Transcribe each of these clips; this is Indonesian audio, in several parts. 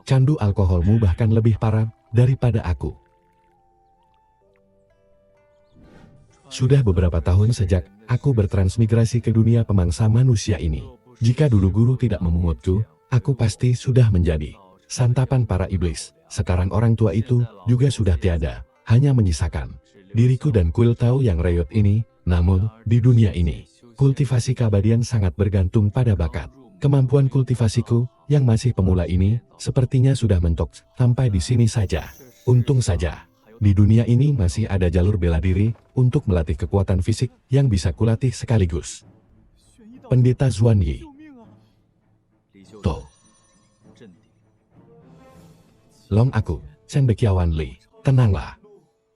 Candu alkoholmu bahkan lebih parah daripada aku. Sudah beberapa tahun sejak aku bertransmigrasi ke dunia pemangsa manusia ini. Jika dulu guru tidak memungutku, aku pasti sudah menjadi santapan para iblis. Sekarang orang tua itu juga sudah tiada, hanya menyisakan diriku dan kuil tahu yang reot ini. Namun, di dunia ini, kultivasi keabadian sangat bergantung pada bakat. Kemampuan kultivasiku yang masih pemula ini sepertinya sudah mentok sampai di sini saja. Untung saja, di dunia ini masih ada jalur bela diri untuk melatih kekuatan fisik yang bisa kulatih sekaligus. Pendeta Zuan Yi. Toh. Long aku, Cendekiawan Li, tenanglah.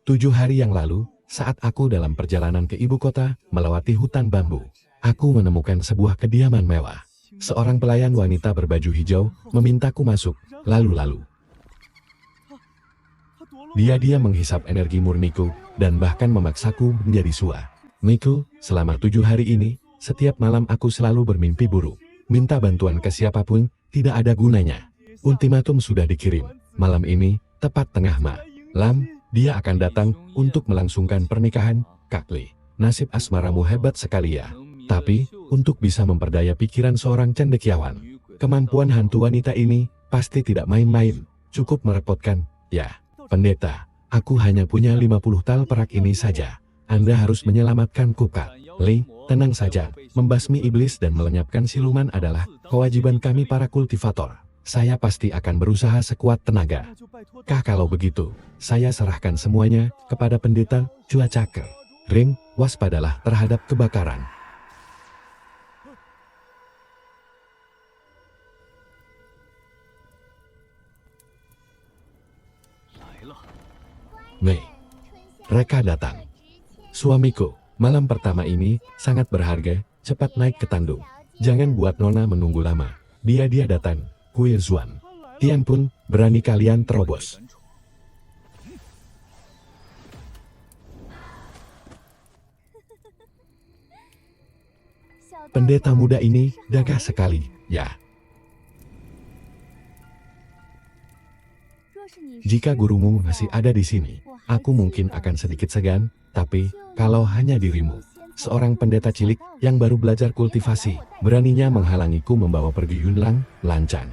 7 hari yang lalu, saat aku dalam perjalanan ke ibu kota, melewati hutan bambu, aku menemukan sebuah kediaman mewah. Seorang pelayan wanita berbaju hijau memintaku masuk, lalu-lalu. Dia menghisap energi murniku, dan bahkan memaksaku menjadi suamiku. Selama 7 hari ini, setiap malam aku selalu bermimpi buruk. Minta bantuan ke siapapun, tidak ada gunanya. Ultimatum sudah dikirim. Malam ini, tepat tengah malam, dia akan datang untuk melangsungkan pernikahan, Kak Li. Nasib asmaramu hebat sekali ya. Tapi, untuk bisa memperdaya pikiran seorang cendekiawan, kemampuan hantu wanita ini pasti tidak main-main. Cukup merepotkan, ya. Pendeta, aku hanya punya 50 tal perak ini saja. Anda harus menyelamatkanku, Kak Li. Tenang saja, membasmi iblis dan melenyapkan siluman adalah kewajiban kami para kultivator. Saya pasti akan berusaha sekuat tenaga. Kah, kalau begitu, saya serahkan semuanya kepada pendeta cuaca kering. Waspadalah terhadap kebakaran. Mei, mereka datang. Suamiku, malam pertama ini sangat berharga, cepat naik ke tandung. Jangan buat Nona menunggu lama. Dia datang, Kuil Zuan. Tian pun, berani kalian terobos. Pendeta muda ini gagah sekali, ya. Jika gurumu masih ada di sini, aku mungkin akan sedikit segan, tapi kalau hanya dirimu, seorang pendeta cilik yang baru belajar kultivasi, beraninya menghalangiku membawa pergi Yunlang, lancang.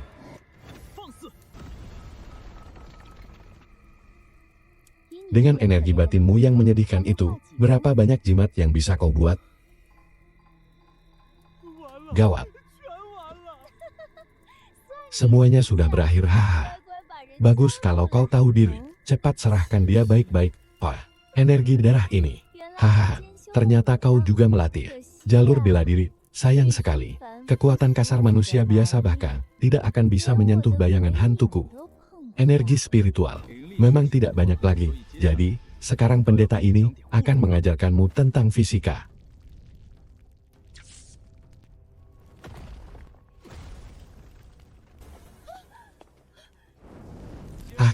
Dengan energi batinmu yang menyedihkan itu, berapa banyak jimat yang bisa kau buat? Gawat. Semuanya sudah berakhir, haha. Bagus kalau kau tahu diri, cepat serahkan dia baik-baik, Pak. Energi darah ini. Hahaha, ternyata kau juga melatih jalur bela diri. Sayang sekali, kekuatan kasar manusia biasa bahkan tidak akan bisa menyentuh bayangan hantuku. Energi spiritual memang tidak banyak lagi, jadi sekarang pendeta ini akan mengajarkanmu tentang fisika.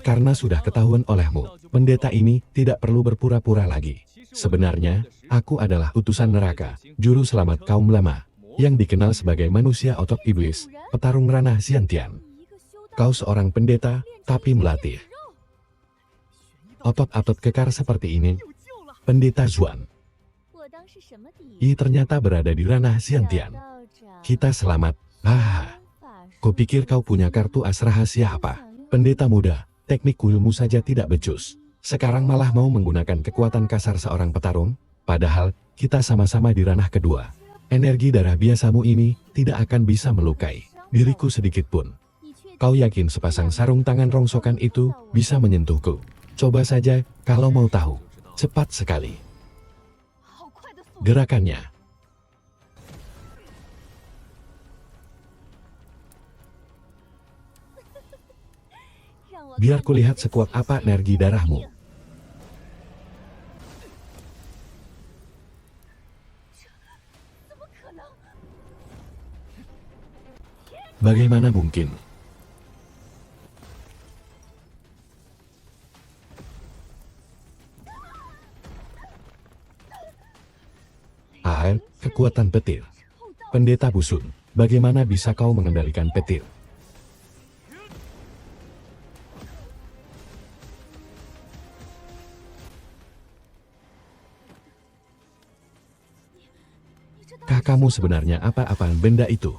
Karena sudah ketahuan olehmu, pendeta ini tidak perlu berpura-pura lagi. Sebenarnya, aku adalah utusan neraka, juru selamat kaum lama, yang dikenal sebagai manusia otot iblis, petarung ranah Xiantian. Kau seorang pendeta, tapi melatih otot-otot kekar seperti ini. Pendeta Zuan. Ternyata berada di ranah Xiantian. Kita selamat. Kupikir kau punya kartu as rahasia apa? Pendeta muda. Teknik kuilmu saja tidak becus. Sekarang malah mau menggunakan kekuatan kasar seorang petarung, padahal kita sama-sama di ranah kedua. Energi darah biasamu ini tidak akan bisa melukai diriku sedikit pun. Kau yakin sepasang sarung tangan rongsokan itu bisa menyentuhku? Coba saja kalau mau tahu. Cepat sekali gerakannya. Biar kulihat sekuat apa energi darahmu. Bagaimana mungkin? Kekuatan petir. Pendeta Busun, bagaimana bisa kau mengendalikan petir? kamu sebenarnya apa-apaan benda itu?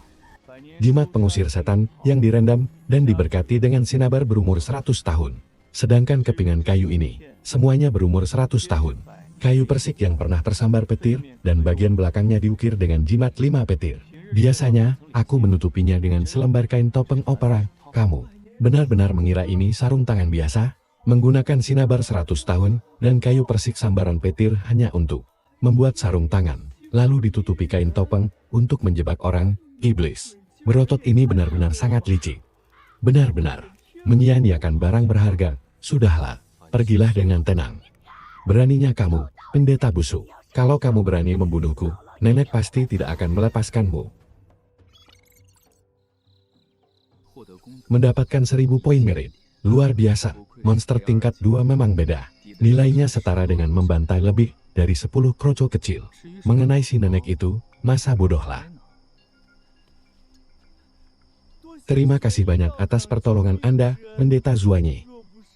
Jimat pengusir setan yang direndam dan diberkati dengan sinabar berumur 100 tahun. Sedangkan kepingan kayu ini, semuanya berumur 100 tahun. Kayu persik yang pernah tersambar petir, dan bagian belakangnya diukir dengan jimat 5 petir. Biasanya, aku menutupinya dengan selembar kain topeng opera. Kamu benar-benar mengira ini sarung tangan biasa? Menggunakan sinabar 100 tahun, dan kayu persik sambaran petir hanya untuk membuat sarung tangan, lalu ditutupi kain topeng untuk menjebak orang, iblis. Berotot ini benar-benar sangat licik. Benar-benar menyia-nyiakan barang berharga. Sudahlah, pergilah dengan tenang. Beraninya kamu, pendeta busuk. Kalau kamu berani membunuhku, nenek pasti tidak akan melepaskanmu. Mendapatkan 1000 poin merit. Luar biasa, monster tingkat 2 memang beda. Nilainya setara dengan membantai lebih dari 10 kroco kecil. Mengenai si nenek itu, masa bodohlah. Terima kasih banyak atas pertolongan Anda, Pendeta Zuanye.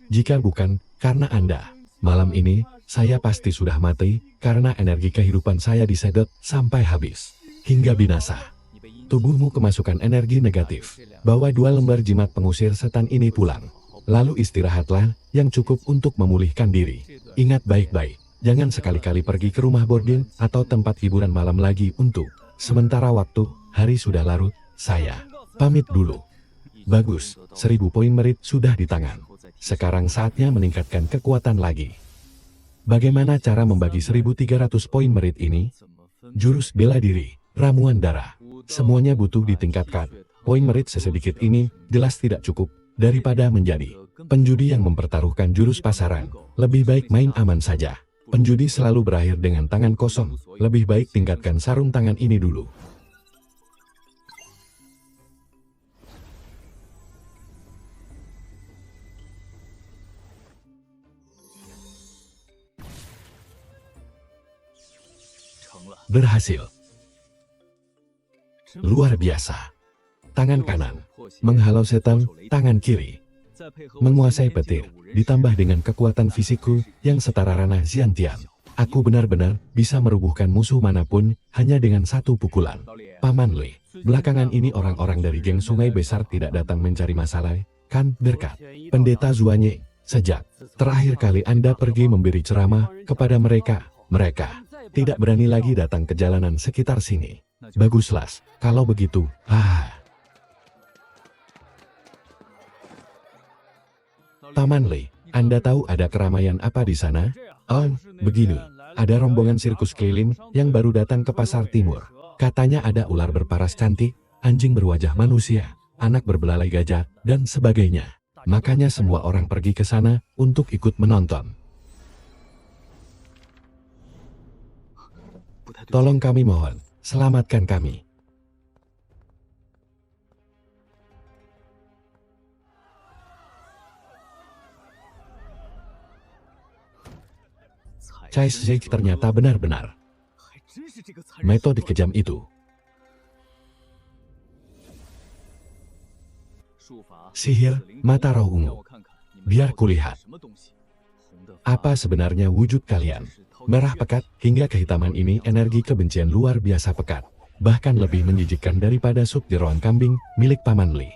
Jika bukan karena Anda, malam ini, saya pasti sudah mati, karena energi kehidupan saya disedot sampai habis. Hingga binasa. Tubuhmu kemasukan energi negatif. Bawa 2 lembar jimat pengusir setan ini pulang. Lalu istirahatlah, yang cukup untuk memulihkan diri. Ingat baik-baik, jangan sekali-kali pergi ke rumah boarding atau tempat hiburan malam lagi untuk sementara waktu. Hari sudah larut, saya pamit dulu. Bagus, 1000 poin merit sudah di tangan. Sekarang saatnya meningkatkan kekuatan lagi. Bagaimana cara membagi 1300 poin merit ini? Jurus bela diri, ramuan darah, semuanya butuh ditingkatkan. Poin merit sesedikit ini jelas tidak cukup. Daripada menjadi penjudi yang mempertaruhkan jurus pasaran, lebih baik main aman saja. Penjudi selalu berakhir dengan tangan kosong, lebih baik tingkatkan sarung tangan ini dulu. Berhasil. Luar biasa. Tangan kanan menghalau setan, tangan kiri menguasai petir, ditambah dengan kekuatan fisikku yang setara ranah Xiantian. Aku benar-benar bisa merubuhkan musuh manapun hanya dengan 1 pukulan. Paman Li, belakangan ini orang-orang dari geng Sungai Besar tidak datang mencari masalah, kan? Berkat Pendeta Zuanye, sejak terakhir kali Anda pergi memberi ceramah kepada mereka, mereka tidak berani lagi datang ke jalanan sekitar sini. Baguslah, kalau begitu. Paman Li, Anda tahu ada keramaian apa di sana? Oh, begini. Ada rombongan sirkus keliling yang baru datang ke pasar timur. Katanya ada ular berparas cantik, anjing berwajah manusia, anak berbelalai gajah, dan sebagainya. Makanya semua orang pergi ke sana untuk ikut menonton. Tolong kami mohon, selamatkan kami. Cai Zik ternyata benar-benar metode kejam itu. Sihir, mata roh ungu. Biar kulihat. Apa sebenarnya wujud kalian? Merah pekat, hingga kehitaman ini energi kebencian luar biasa pekat. Bahkan lebih menjijikkan daripada sup jeroan kambing milik Paman Li.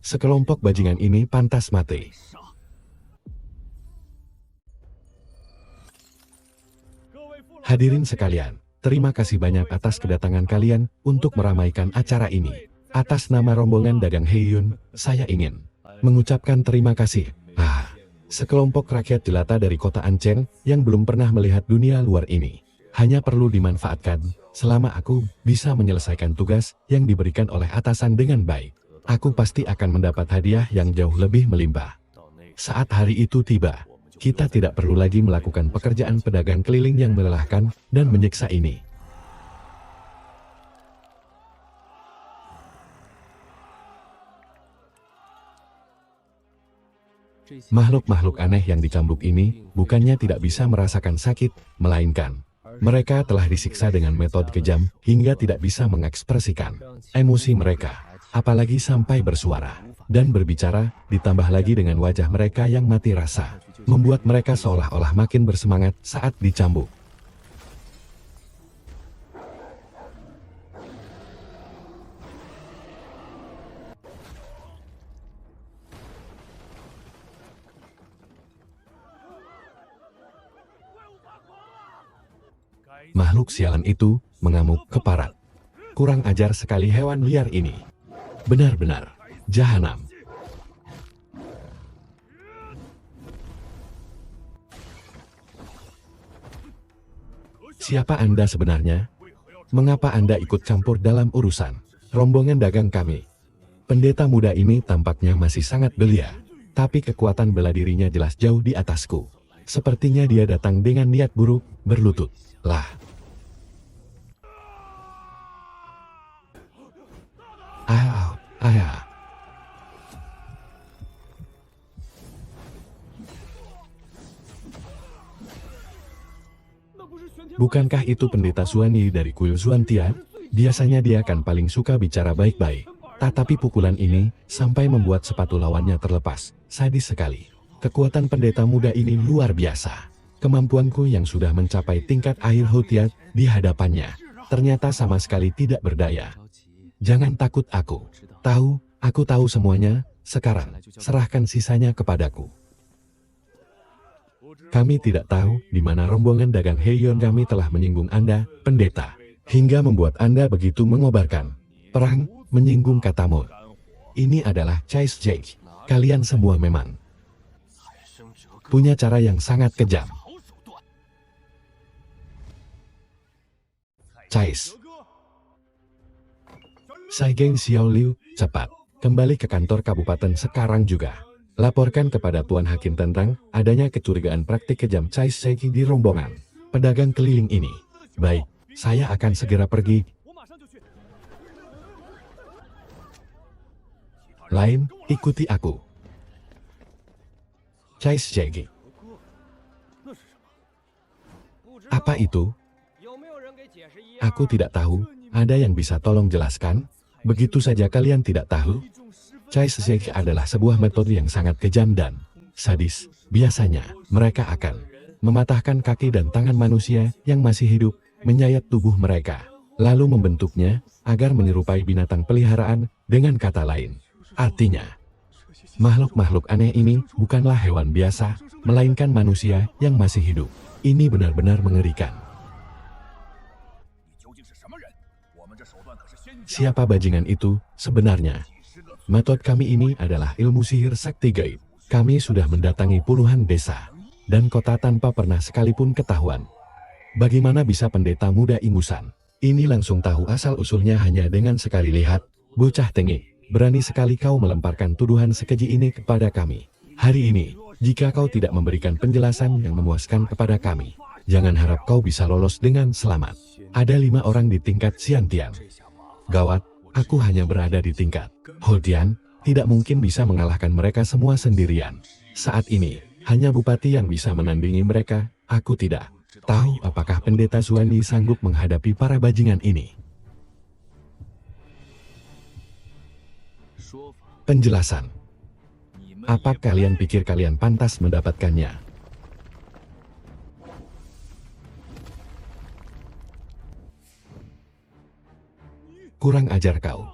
Sekelompok bajingan ini pantas mati. Hadirin sekalian, terima kasih banyak atas kedatangan kalian untuk meramaikan acara ini. Atas nama rombongan dagang Heiyun, saya ingin mengucapkan terima kasih. Sekelompok rakyat jelata dari kota Anchen yang belum pernah melihat dunia luar ini. Hanya perlu dimanfaatkan, selama aku bisa menyelesaikan tugas yang diberikan oleh atasan dengan baik. Aku pasti akan mendapat hadiah yang jauh lebih melimpah. Saat hari itu tiba, kita tidak perlu lagi melakukan pekerjaan pedagang keliling yang melelahkan dan menyiksa ini. Makhluk-makhluk aneh yang dicambuk ini bukannya tidak bisa merasakan sakit, melainkan Mereka telah disiksa dengan metode kejam hingga tidak bisa mengekspresikan emosi mereka, apalagi sampai bersuara dan berbicara, ditambah lagi dengan wajah mereka yang mati rasa, membuat mereka seolah-olah makin bersemangat saat dicambuk. Makhluk sialan itu mengamuk keparat. Kurang ajar sekali hewan liar ini. Benar-benar jahanam. Siapa Anda sebenarnya? Mengapa Anda ikut campur dalam urusan rombongan dagang kami? Pendeta muda ini tampaknya masih sangat belia, tapi kekuatan bela dirinya jelas jauh di atasku. Sepertinya dia datang dengan niat buruk, berlutut. Lah. Ayah. Bukankah itu pendeta Suani dari kuil Zuantian? Biasanya dia kan paling suka bicara baik-baik. Tetapi pukulan ini sampai membuat sepatu lawannya terlepas. Sadis sekali. Kekuatan pendeta muda ini luar biasa. Kemampuanku yang sudah mencapai tingkat akhir Houtiat di hadapannya ternyata sama sekali tidak berdaya. Jangan takut aku. Aku tahu semuanya. Sekarang, serahkan sisanya kepadaku. Kami tidak tahu di mana rombongan dagang Heion kami telah menyinggung Anda, pendeta, hingga membuat Anda begitu mengobarkan perang, menyinggung katamu. Ini adalah Chais Jake. Kalian semua memang punya cara yang sangat kejam. Chais. Saigeng Xiaoliu, cepat. Kembali ke kantor kabupaten sekarang juga. Laporkan kepada Tuan Hakim tentang adanya kecurigaan praktik kejam Chais Seiki di rombongan pedagang keliling ini. Baik, saya akan segera pergi. Lain, ikuti aku. Chais Seiki. Apa itu? Aku tidak tahu. Ada yang bisa tolong jelaskan? Begitu saja kalian tidak tahu? Chais Seiki adalah sebuah metode yang sangat kejam dan sadis. Biasanya, mereka akan mematahkan kaki dan tangan manusia yang masih hidup, menyayat tubuh mereka, lalu membentuknya agar menyerupai binatang peliharaan. Dengan kata lain, artinya, makhluk-makhluk aneh ini bukanlah hewan biasa, melainkan manusia yang masih hidup. Ini benar-benar mengerikan. Siapa bajingan itu sebenarnya? Metode kami ini adalah ilmu sihir sakti gaib. Kami sudah mendatangi puluhan desa dan kota tanpa pernah sekalipun ketahuan. Bagaimana bisa pendeta muda ingusan ini langsung tahu asal-usulnya hanya dengan sekali lihat? Bocah tengik, berani sekali kau melemparkan tuduhan sekeji ini kepada kami. Hari ini, jika kau tidak memberikan penjelasan yang memuaskan kepada kami, jangan harap kau bisa lolos dengan selamat. Ada 5 orang di tingkat Xiantian. Gawat, aku hanya berada di tingkat Houtian, tidak mungkin bisa mengalahkan mereka semua sendirian. Saat ini, hanya bupati yang bisa menandingi mereka. Aku tidak tahu apakah pendeta Suani sanggup menghadapi para bajingan ini. Penjelasan. Apa kalian pikir kalian pantas mendapatkannya? Kurang ajar kau.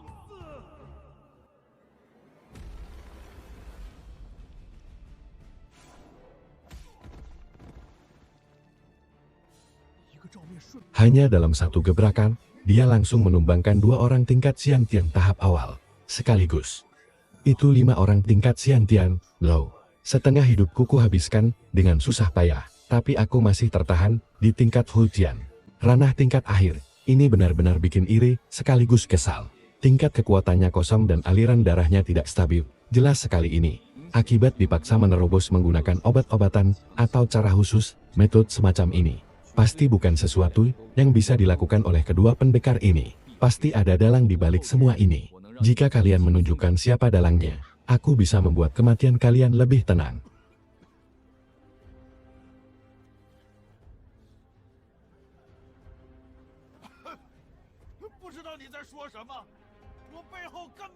Hanya dalam satu gebrakan, dia langsung menumbangkan 2 orang tingkat Xiantian tahap awal, sekaligus. Itu 5 orang tingkat Xiantian, loh. Setengah hidupku kuhabiskan dengan susah payah, tapi aku masih tertahan di tingkat Houtian. Ranah tingkat akhir. Ini benar-benar bikin iri, sekaligus kesal. Tingkat kekuatannya kosong dan aliran darahnya tidak stabil. Jelas sekali ini. Akibat dipaksa menerobos menggunakan obat-obatan atau cara khusus, metode semacam ini. Pasti bukan sesuatu yang bisa dilakukan oleh kedua pendekar ini. Pasti ada dalang di balik semua ini. Jika kalian menunjukkan siapa dalangnya, aku bisa membuat kematian kalian lebih tenang.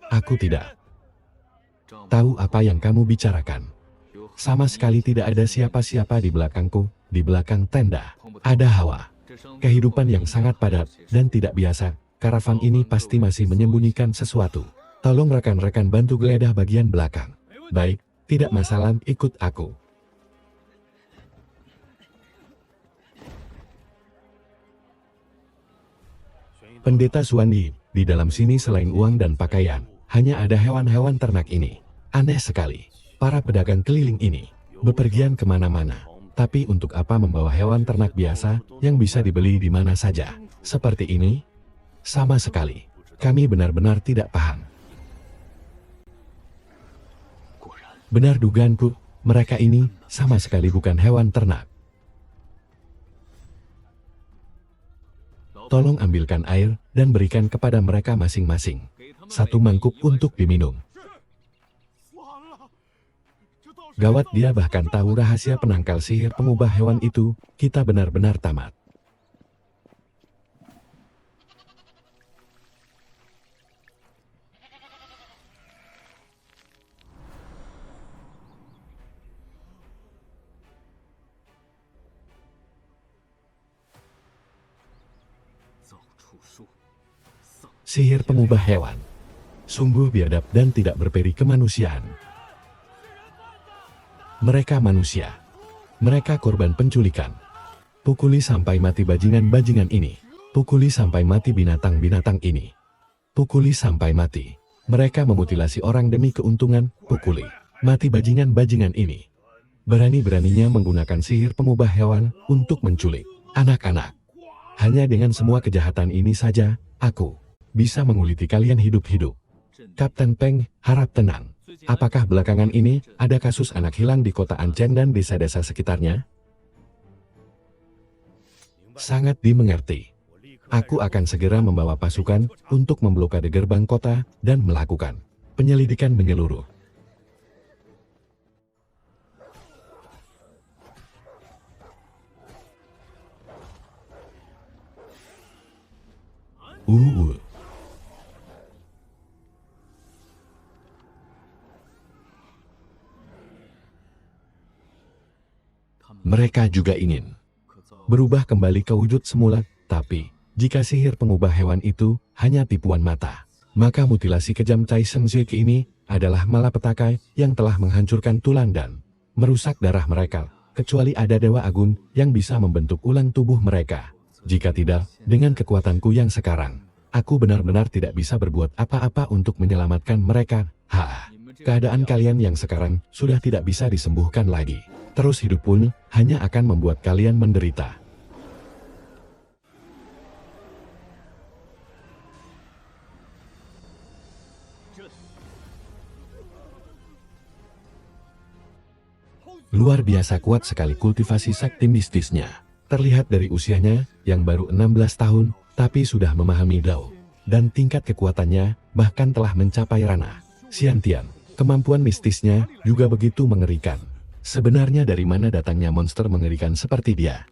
Aku tidak tahu apa yang kamu bicarakan. Sama sekali tidak ada siapa-siapa di belakangku, di belakang tenda. Ada hawa kehidupan yang sangat padat dan tidak biasa. Karavan ini pasti masih menyembunyikan sesuatu. Tolong rekan-rekan bantu geledah bagian belakang. Baik, tidak masalah, ikut aku. Pendeta Suandi, di dalam sini selain uang dan pakaian, hanya ada hewan-hewan ternak ini. Aneh sekali. Para pedagang keliling ini bepergian kemana-mana. Tapi untuk apa membawa hewan ternak biasa yang bisa dibeli di mana saja? Seperti ini? Sama sekali. Kami benar-benar tidak paham. Benar dugaanku, mereka ini sama sekali bukan hewan ternak. Tolong ambilkan air dan berikan kepada mereka masing-masing. Satu mangkuk untuk diminum. Gawat, dia bahkan tahu rahasia penangkal sihir pengubah hewan itu. Kita benar-benar tamat. Sihir pengubah hewan. Sungguh biadab dan tidak berperi kemanusiaan. Mereka manusia. Mereka korban penculikan. Pukuli sampai mati bajingan-bajingan ini. Pukuli sampai mati binatang-binatang ini. Pukuli sampai mati. Mereka memutilasi orang demi keuntungan. Pukuli mati bajingan-bajingan ini. Berani-beraninya menggunakan sihir pengubah hewan untuk menculik anak-anak. Hanya dengan semua kejahatan ini saja, aku bisa menguliti kalian hidup-hidup. Kapten Peng, harap tenang. Apakah belakangan ini ada kasus anak hilang di kota Anchen dan desa-desa sekitarnya? Sangat dimengerti. Aku akan segera membawa pasukan untuk memblokade gerbang kota dan melakukan penyelidikan menyeluruh. Mereka juga ingin berubah kembali ke wujud semula, tapi jika sihir pengubah hewan itu hanya tipuan mata, maka mutilasi kejam Cai Shengzui ini adalah malapetaka yang telah menghancurkan tulang dan merusak darah mereka, kecuali ada Dewa Agung yang bisa membentuk ulang tubuh mereka. Jika tidak, dengan kekuatanku yang sekarang, aku benar-benar tidak bisa berbuat apa-apa untuk menyelamatkan mereka. Keadaan kalian yang sekarang sudah tidak bisa disembuhkan lagi. Terus hidup pun hanya akan membuat kalian menderita. Luar biasa kuat sekali kultivasi sakti mistisnya. Terlihat dari usianya yang baru 16 tahun, tapi sudah memahami Dao. Dan tingkat kekuatannya bahkan telah mencapai ranah Xiantian. Kemampuan mistisnya juga begitu mengerikan. Sebenarnya dari mana datangnya monster mengerikan seperti dia?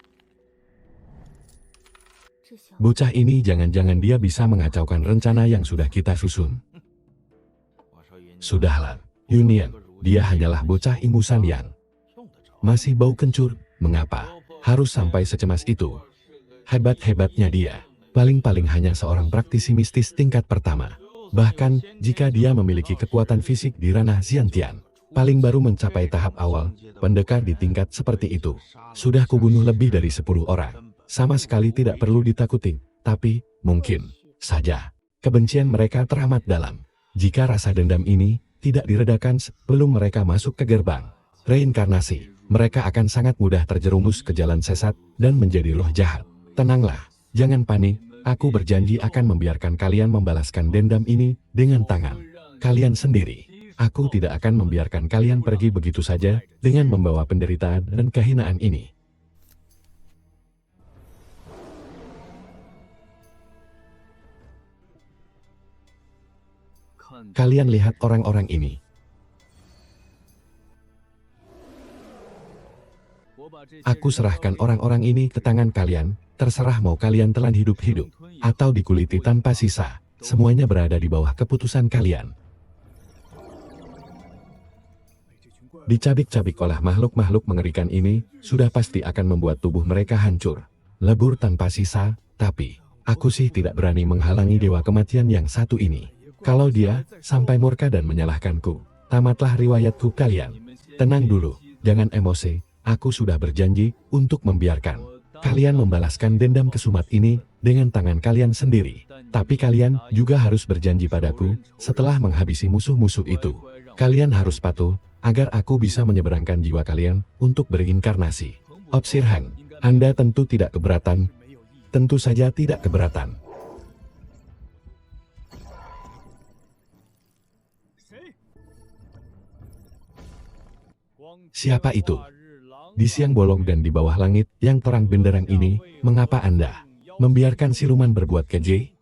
Bocah ini jangan-jangan dia bisa mengacaukan rencana yang sudah kita susun. Sudahlah, Yunian, dia hanyalah bocah ingusan yang masih bau kencur. Mengapa harus sampai secemas itu? Hebat-hebatnya dia, paling-paling hanya seorang praktisi mistis tingkat pertama. Bahkan, jika dia memiliki kekuatan fisik di ranah Xiantian, paling baru mencapai tahap awal, pendekar di tingkat seperti itu. Sudah kubunuh lebih dari 10 orang. Sama sekali tidak perlu ditakuti, tapi, mungkin saja, kebencian mereka teramat dalam. Jika rasa dendam ini tidak diredakan sebelum mereka masuk ke gerbang reinkarnasi, mereka akan sangat mudah terjerumus ke jalan sesat dan menjadi roh jahat. Tenanglah, jangan panik. Aku berjanji akan membiarkan kalian membalaskan dendam ini dengan tangan kalian sendiri. Aku tidak akan membiarkan kalian pergi begitu saja dengan membawa penderitaan dan kehinaan ini. Kalian lihat orang-orang ini. Aku serahkan orang-orang ini ke tangan kalian. Terserah mau kalian telan hidup-hidup atau dikuliti tanpa sisa. Semuanya berada di bawah keputusan kalian. Dicabik-cabik oleh makhluk-makhluk mengerikan ini, sudah pasti akan membuat tubuh mereka hancur, lebur tanpa sisa, tapi aku sih tidak berani menghalangi dewa kematian yang satu ini. Kalau dia sampai murka dan menyalahkanku, tamatlah riwayatku kalian. Tenang dulu, jangan emosi, aku sudah berjanji untuk membiarkan kalian membalaskan dendam kesumat ini dengan tangan kalian sendiri. Tapi kalian juga harus berjanji padaku, setelah menghabisi musuh-musuh itu. Kalian harus patuh, agar aku bisa menyeberangkan jiwa kalian untuk berinkarnasi. Obsirhan, Anda tentu tidak keberatan. Tentu saja tidak keberatan. Siapa itu? Di siang bolong dan di bawah langit yang terang benderang ini, mengapa Anda membiarkan siluman berbuat keji?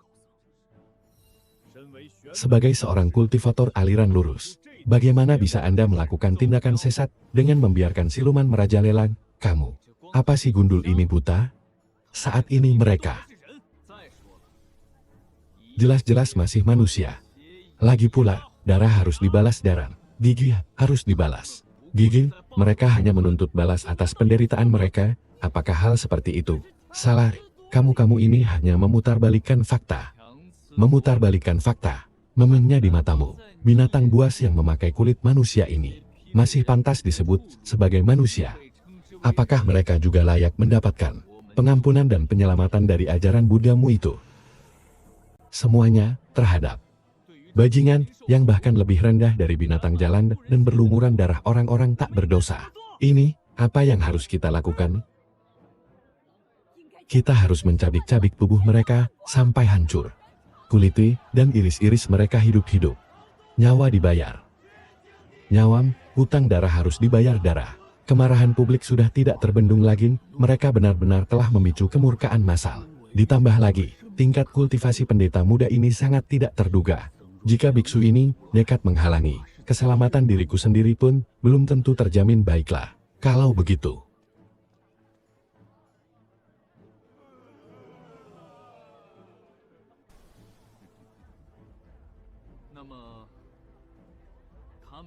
Sebagai seorang kultivator aliran lurus, bagaimana bisa Anda melakukan tindakan sesat dengan membiarkan siluman merajalela? Kamu, apa si gundul ini buta? Saat ini mereka jelas-jelas masih manusia. Lagi pula, darah harus dibalas darah, gigi harus dibalas gigi. Mereka hanya menuntut balas atas penderitaan mereka. Apakah hal seperti itu salah? Kamu ini hanya memutarbalikkan fakta. Memutarbalikkan fakta. Memangnya di matamu, binatang buas yang memakai kulit manusia ini masih pantas disebut sebagai manusia? Apakah mereka juga layak mendapatkan pengampunan dan penyelamatan dari ajaran Buddhamu itu? Semuanya terhadap bajingan yang bahkan lebih rendah dari binatang jalan dan berlumuran darah orang-orang tak berdosa. Ini apa yang harus kita lakukan? Kita harus mencabik-cabik tubuh mereka sampai hancur. Kuliti dan iris-iris mereka hidup-hidup. Nyawa dibayar. Nyawam, hutang darah harus dibayar darah. Kemarahan publik sudah tidak terbendung lagi, mereka benar-benar telah memicu kemurkaan massal. Ditambah lagi, tingkat kultivasi pendeta muda ini sangat tidak terduga. Jika biksu ini nekat menghalangi, keselamatan diriku sendiri pun belum tentu terjamin baiklah. Kalau begitu,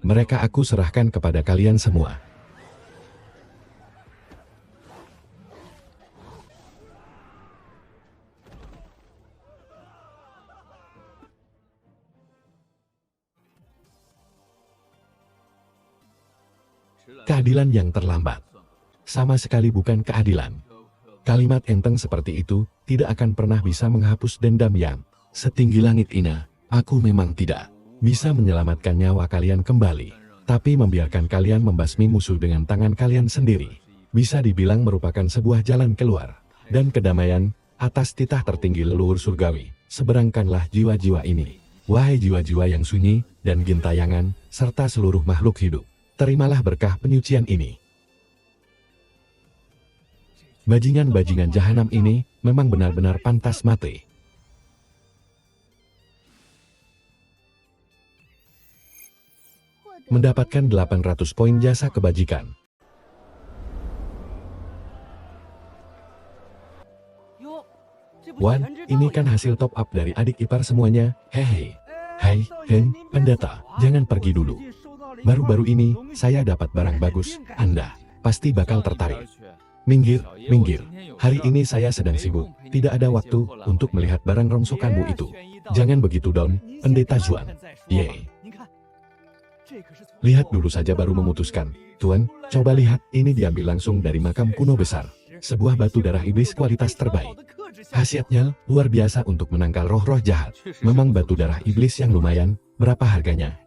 mereka aku serahkan kepada kalian semua. Keadilan yang terlambat sama sekali bukan keadilan. Kalimat enteng seperti itu tidak akan pernah bisa menghapus dendam yang setinggi langit ini. Aku memang tidak bisa menyelamatkan nyawa kalian kembali, tapi membiarkan kalian membasmi musuh dengan tangan kalian sendiri bisa dibilang merupakan sebuah jalan keluar dan kedamaian atas titah tertinggi leluhur surgawi. Seberangkanlah jiwa-jiwa ini, wahai jiwa-jiwa yang sunyi dan gintayangan, serta seluruh makhluk hidup. Terimalah berkah penyucian ini. Bajingan-bajingan jahanam ini memang benar-benar pantas mati. Mendapatkan 800 poin jasa kebajikan. Wan, ini kan hasil top up dari adik ipar semuanya. Hehe. Hai, Hen, pendeta, jangan pergi dulu. Baru-baru ini, saya dapat barang bagus, Anda pasti bakal tertarik. Minggir, minggir. Hari ini saya sedang sibuk, tidak ada waktu untuk melihat barang rongsokanmu itu. Jangan begitu dong, pendeta Zuan. Yeay. Lihat dulu saja baru memutuskan. Tuan, coba lihat, ini diambil langsung dari makam kuno besar. Sebuah batu darah iblis kualitas terbaik. Khasiatnya luar biasa untuk menangkal roh-roh jahat. Memang batu darah iblis yang lumayan, berapa harganya?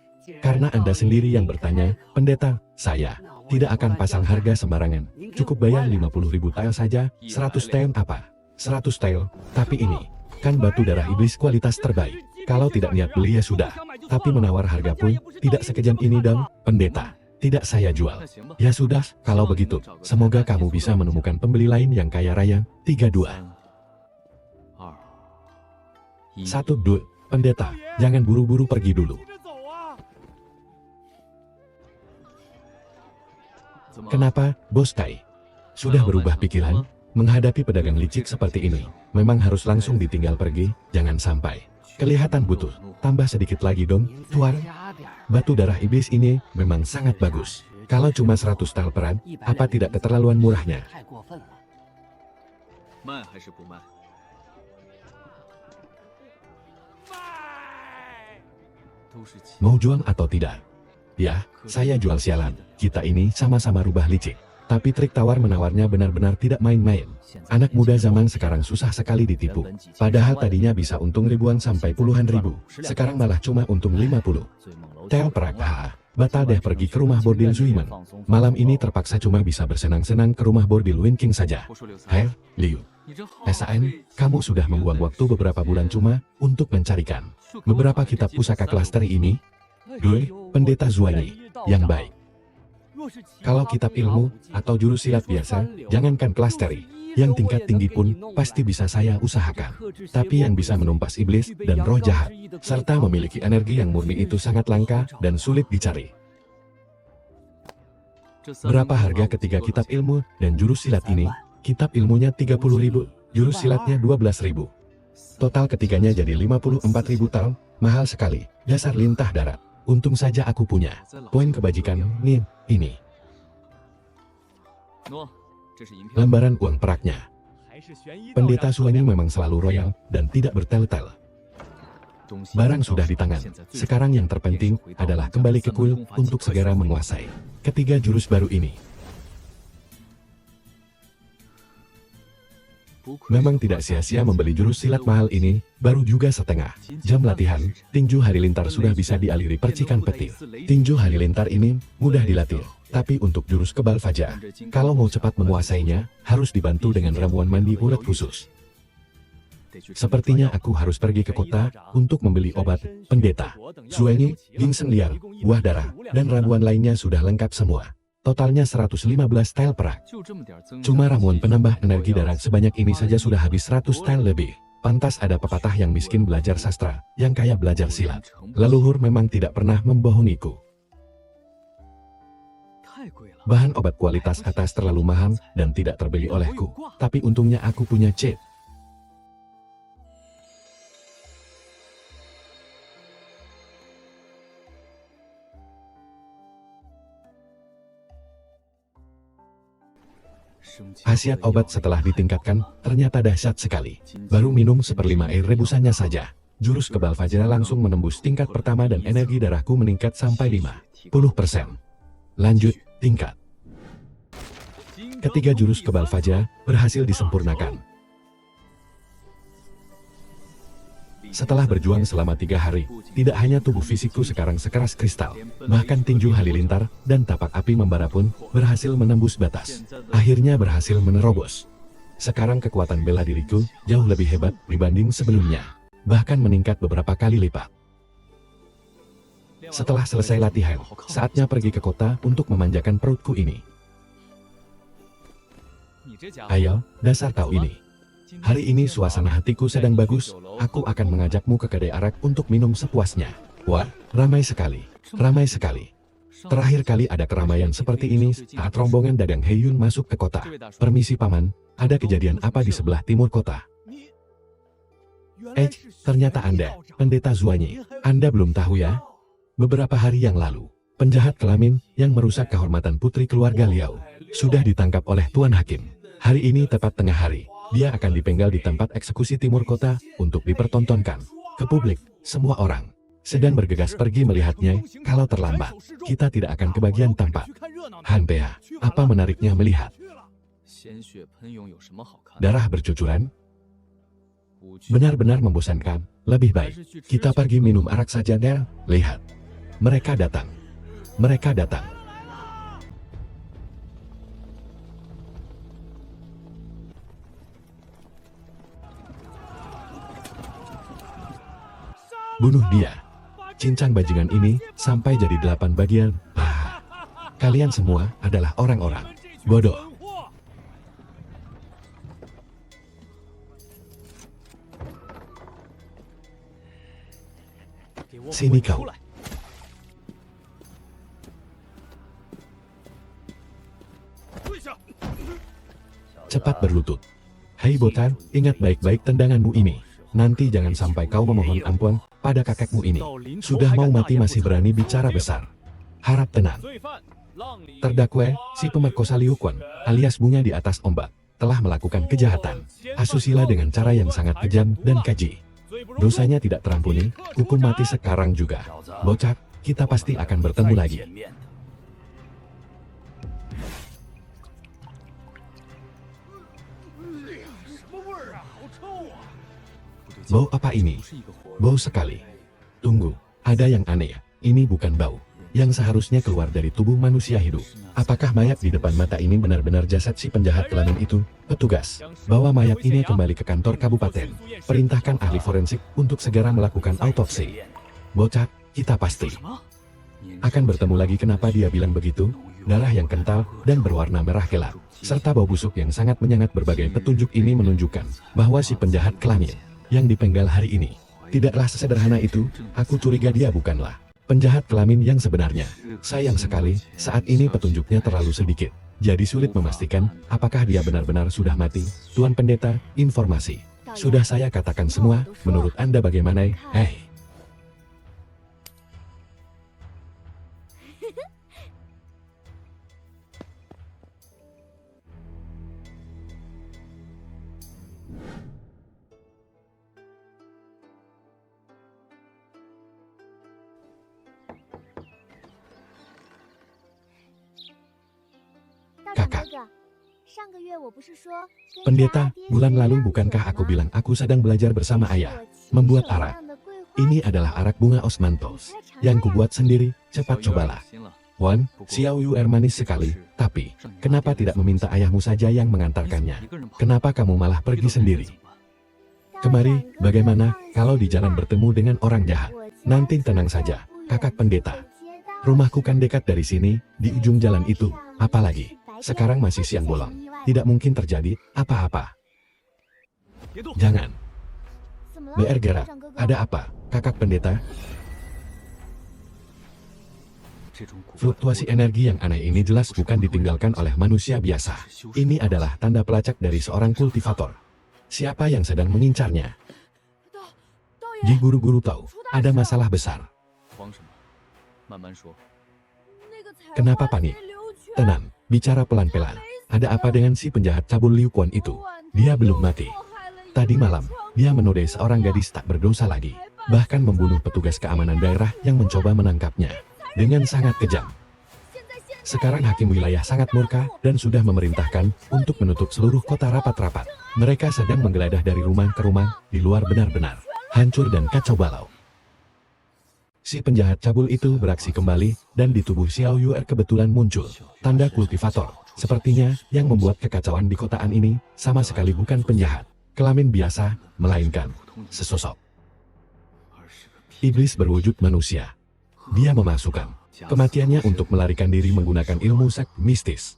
Karena Anda sendiri yang bertanya, pendeta, saya tidak akan pasang harga sembarangan. Cukup bayar 50.000 tael saja. 100 tael apa? 100 tael, tapi ini kan batu darah iblis kualitas terbaik. Kalau tidak niat beli ya sudah. Tapi menawar harga pun tidak sekejam ini dong, pendeta. Tidak saya jual. Ya sudah, kalau begitu, semoga kamu bisa menemukan pembeli lain yang kaya raya. 32. 1. Pendeta, jangan buru-buru pergi dulu. Kenapa, Bos Kai? Sudah berubah pikiran? Menghadapi pedagang licik seperti ini, memang harus langsung ditinggal pergi, jangan sampai Kelihatan butuh. Tambah sedikit lagi dong, Tuan. Batu darah iblis ini memang sangat bagus. Kalau cuma 100 tel peran, apa tidak keterlaluan murahnya? Mau jual atau tidak? Ya, saya jual sialan. Kita ini sama-sama rubah licik. Tapi trik tawar-menawarnya benar-benar tidak main-main. Anak muda zaman sekarang susah sekali ditipu. Padahal tadinya bisa untung ribuan sampai puluhan ribu. Sekarang malah cuma untung 50. Tel perak, batal deh pergi ke rumah bordil Zuiman. Malam ini terpaksa cuma bisa bersenang-senang ke rumah bordil Winking saja. Hei, Liu. SAN, kamu sudah membuang waktu beberapa bulan cuma untuk mencarikan beberapa kitab pusaka klasteri ini. Doi, pendeta Zuani, yang baik. Kalau kitab ilmu atau jurus silat biasa, jangankan klasteri, yang tingkat tinggi pun pasti bisa saya usahakan. Tapi yang bisa menumpas iblis dan roh jahat, serta memiliki energi yang murni itu sangat langka dan sulit dicari. Berapa harga ketiga kitab ilmu dan jurus silat ini? Kitab ilmunya 30.000, jurus silatnya 12.000. Total ketiganya jadi 54.000 tal, mahal sekali, dasar lintah darat. Untung saja aku punya poin kebajikan nih, ini. Lembaran uang peraknya. Pendeta Zuani memang selalu royal dan tidak bertel-tel. Barang sudah di tangan. Sekarang yang terpenting adalah kembali ke kuil untuk segera menguasai ketiga jurus baru ini. Memang tidak sia-sia membeli jurus silat mahal ini, baru juga setengah jam latihan, tinju halilintar sudah bisa dialiri percikan petir. Tinju halilintar ini mudah dilatih, tapi untuk jurus kebal fajar, kalau mau cepat menguasainya, harus dibantu dengan ramuan mandi urat khusus. Sepertinya aku harus pergi ke kota untuk membeli obat pendeta. Zuengi, ginseng liar, buah darah, dan ramuan lainnya sudah lengkap semua. Totalnya 115 tel perak. Cuma ramuan penambah energi darah sebanyak ini saja sudah habis 100 tel lebih. Pantas ada pepatah yang miskin belajar sastra, yang kaya belajar silat. Leluhur memang tidak pernah membohongiku. Bahan obat kualitas atas terlalu mahal dan tidak terbeli olehku. Tapi untungnya aku punya cheat. Khasiat obat setelah ditingkatkan, ternyata dahsyat sekali. Baru minum 1/5 air rebusannya saja. Jurus kebal fajar langsung menembus tingkat pertama dan energi darahku meningkat sampai 50%. Lanjut, tingkat. Ketiga jurus kebal fajar berhasil disempurnakan. Setelah berjuang selama 3 hari, tidak hanya tubuh fisikku sekarang sekeras kristal, bahkan tinju halilintar dan tapak api membara pun berhasil menembus batas. Akhirnya berhasil menerobos. Sekarang kekuatan bela diriku jauh lebih hebat dibanding sebelumnya, bahkan meningkat beberapa kali lipat. Setelah selesai latihan, saatnya pergi ke kota untuk memanjakan perutku ini. Ayo, dasar kau ini. Hari ini suasana hatiku sedang bagus, aku akan mengajakmu ke kedai arak untuk minum sepuasnya. Wah, ramai sekali, ramai sekali. Terakhir kali ada keramaian seperti ini saat rombongan dagang Heiyun masuk ke kota. Permisi paman, ada kejadian apa di sebelah timur kota? Ternyata Anda, pendeta Zuani. Anda belum tahu ya? Beberapa hari yang lalu, penjahat kelamin yang merusak kehormatan putri keluarga Liao sudah ditangkap oleh Tuan Hakim. Hari ini tepat tengah hari. Dia akan dipenggal di tempat eksekusi timur kota untuk dipertontonkan ke publik. Semua orang sedang bergegas pergi melihatnya. Kalau terlambat, kita tidak akan kebagian tampak. Han Pea, apa menariknya melihat darah bercucuran? Benar-benar membosankan. Lebih baik kita pergi minum arak saja deh. Lihat, mereka datang. Mereka datang. Bunuh dia. Cincang bajingan ini sampai jadi 8 bagian. Kalian semua adalah orang-orang bodoh. Sini kau. Cepat berlutut. Hei Botan, ingat baik-baik tendanganmu ini. Nanti jangan sampai kau memohon ampun pada kakekmu ini. Sudah mau mati masih berani bicara besar. Harap tenang. Terdakwa, si pemerkosa Liu Quan, alias bunga di atas ombak, telah melakukan kejahatan asusila dengan cara yang sangat kejam dan keji. Dosanya tidak terampuni, hukum mati sekarang juga. Bocah, kita pasti akan bertemu lagi. Bau apa ini? Bau sekali. Tunggu, ada yang aneh ya. Ini bukan bau yang seharusnya keluar dari tubuh manusia hidup. Apakah mayat di depan mata ini benar-benar jasad si penjahat kelamin itu? Petugas, bawa mayat ini kembali ke kantor kabupaten. Perintahkan ahli forensik untuk segera melakukan autopsi. Bocah, kita pasti akan bertemu lagi. Kenapa dia bilang begitu? Darah yang kental dan berwarna merah gelap, serta bau busuk yang sangat menyengat. Berbagai petunjuk ini menunjukkan bahwa si penjahat kelamin yang dipenggal hari ini tidaklah sesederhana itu. Aku curiga dia bukanlah penjahat kelamin yang sebenarnya. Sayang sekali, saat ini petunjuknya terlalu sedikit. Jadi sulit memastikan apakah dia benar-benar sudah mati. Tuan Pendeta, informasi sudah saya katakan semua. Menurut Anda bagaimana? Kakak. Pendeta, bulan lalu bukankah aku bilang aku sedang belajar bersama ayah membuat arak? Ini adalah arak bunga osmanthus yang kubuat sendiri. Cepat cobalah. Wan, Xiao Yuer manis sekali. Tapi, kenapa tidak meminta ayahmu saja yang mengantarkannya? Kenapa kamu malah pergi sendiri? Kemari, bagaimana kalau di jalan bertemu dengan orang jahat? Nanti tenang saja, kakak pendeta. Rumahku kan dekat dari sini, di ujung jalan itu. Apalagi sekarang masih siang bolong. Tidak mungkin terjadi apa-apa. Jangan. BR gerak. Ada apa, kakak pendeta? Fluktuasi energi yang aneh ini jelas bukan ditinggalkan oleh manusia biasa. Ini adalah tanda pelacak dari seorang kultivator. Siapa yang sedang mengincarnya? Ji guru-guru tahu, ada masalah besar. Kenapa panik? Tenang. Bicara pelan-pelan. Ada apa dengan si penjahat cabul Liu Quan itu? Dia belum mati. Tadi malam, dia menodai seorang gadis tak berdosa lagi. Bahkan membunuh petugas keamanan daerah yang mencoba menangkapnya dengan sangat kejam. Sekarang hakim wilayah sangat murka dan sudah memerintahkan untuk menutup seluruh kota rapat-rapat. Mereka sedang menggeledah dari rumah ke rumah, di luar benar-benar hancur dan kacau balau. Si penjahat cabul itu beraksi kembali, dan di tubuh Xiao Yuer kebetulan muncul tanda kultivator. Sepertinya, yang membuat kekacauan di kotaan ini, sama sekali bukan penjahat kelamin biasa, melainkan sesosok iblis berwujud manusia. Dia memasukkan kematiannya untuk melarikan diri menggunakan ilmu seks mistis.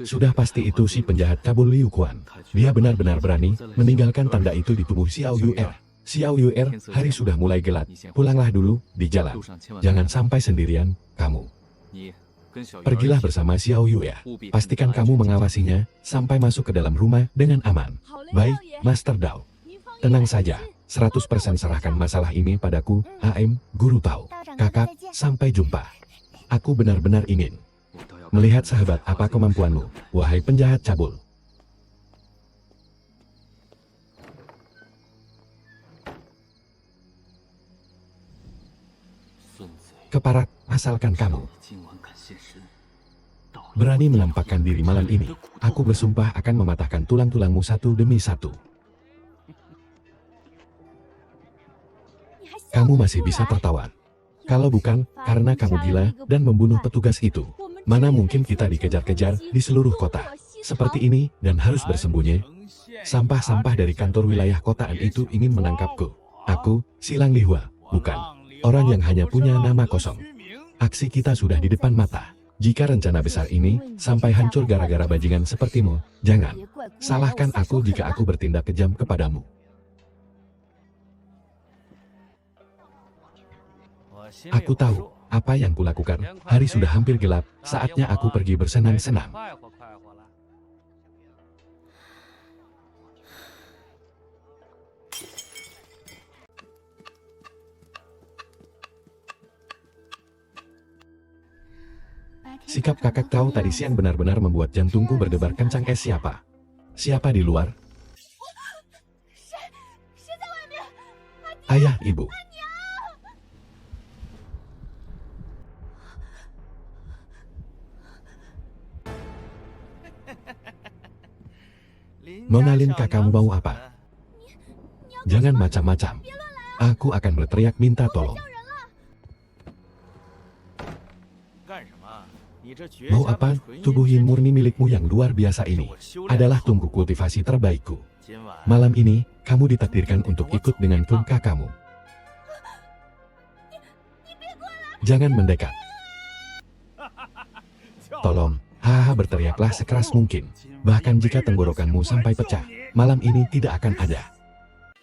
Sudah pasti itu si penjahat cabul Liu Quan. Dia benar-benar berani meninggalkan tanda itu di tubuh Xiao Yuer. Xiao Yuer, hari sudah mulai gelap. Pulanglah dulu, di jalan. Jangan sampai sendirian, kamu. Pergilah bersama Xiao Yuer. Pastikan kamu mengawasinya, sampai masuk ke dalam rumah dengan aman. Baik, Master Dao. Tenang saja, 100% serahkan masalah ini padaku, Guru Tao. Kakak, sampai jumpa. Aku benar-benar ingin melihat sahabat apa kemampuanmu, wahai penjahat cabul. Keparat, asalkan kamu berani menampakkan diri malam ini, aku bersumpah akan mematahkan tulang-tulangmu satu demi satu. Kamu masih bisa tertawa. Kalau bukan, karena kamu gila dan membunuh petugas itu. Mana mungkin kita dikejar-kejar di seluruh kota seperti ini dan harus bersembunyi. Sampah-sampah dari kantor wilayah kotaan itu ingin menangkapku. Aku, Silang Lihua, bukan orang yang hanya punya nama kosong. Aksi kita sudah di depan mata. Jika rencana besar ini sampai hancur gara-gara bajingan sepertimu, jangan salahkan aku jika aku bertindak kejam kepadamu. Aku tahu apa yang kulakukan. Hari sudah hampir gelap, saatnya aku pergi bersenang-senang. sikap kakak tahu tadi siang benar-benar membuat jantungku berdebar kencang. Siapa? Siapa di luar? Ayah, ibu. Nona Lin, kakakmu mau apa? Jangan macam-macam. Aku akan berteriak minta tolong. Mau apa? Tubuh yin murni milikmu yang luar biasa ini adalah tungku kultivasi terbaikku. Malam ini, kamu ditakdirkan untuk ikut dengan klub kakakmu. Jangan mendekat. Tolong, haha, berteriaklah sekeras mungkin. Bahkan jika tenggorokanmu sampai pecah, malam ini tidak akan ada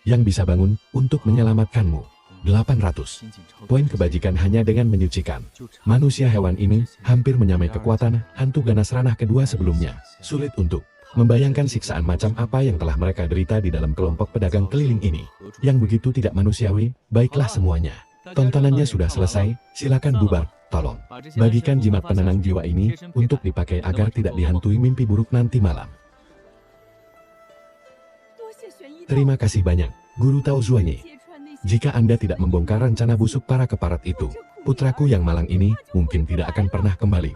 yang bisa bangun untuk menyelamatkanmu. 800 poin kebajikan hanya dengan menyucikan manusia. Hewan ini hampir menyamai kekuatan hantu ganas ranah kedua sebelumnya. Sulit untuk membayangkan siksaan macam apa yang telah mereka derita di dalam kelompok pedagang keliling ini, yang begitu tidak manusiawi. Baiklah semuanya, tontonannya sudah selesai, silakan bubar. Tolong, bagikan jimat penenang jiwa ini untuk dipakai agar tidak dihantui mimpi buruk nanti malam. Terima kasih banyak, Guru Tao Zuanye. Jika Anda tidak membongkar rencana busuk para keparat itu, putraku yang malang ini mungkin tidak akan pernah kembali.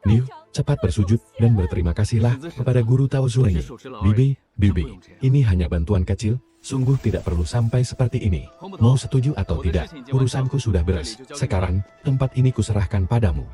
Niu, cepat bersujud dan berterima kasihlah kepada Guru Tao Zuanye. Bibi, ini hanya bantuan kecil. Sungguh tidak perlu sampai seperti ini. Mau setuju atau tidak, urusanku sudah beres. Sekarang, tempat ini kuserahkan padamu.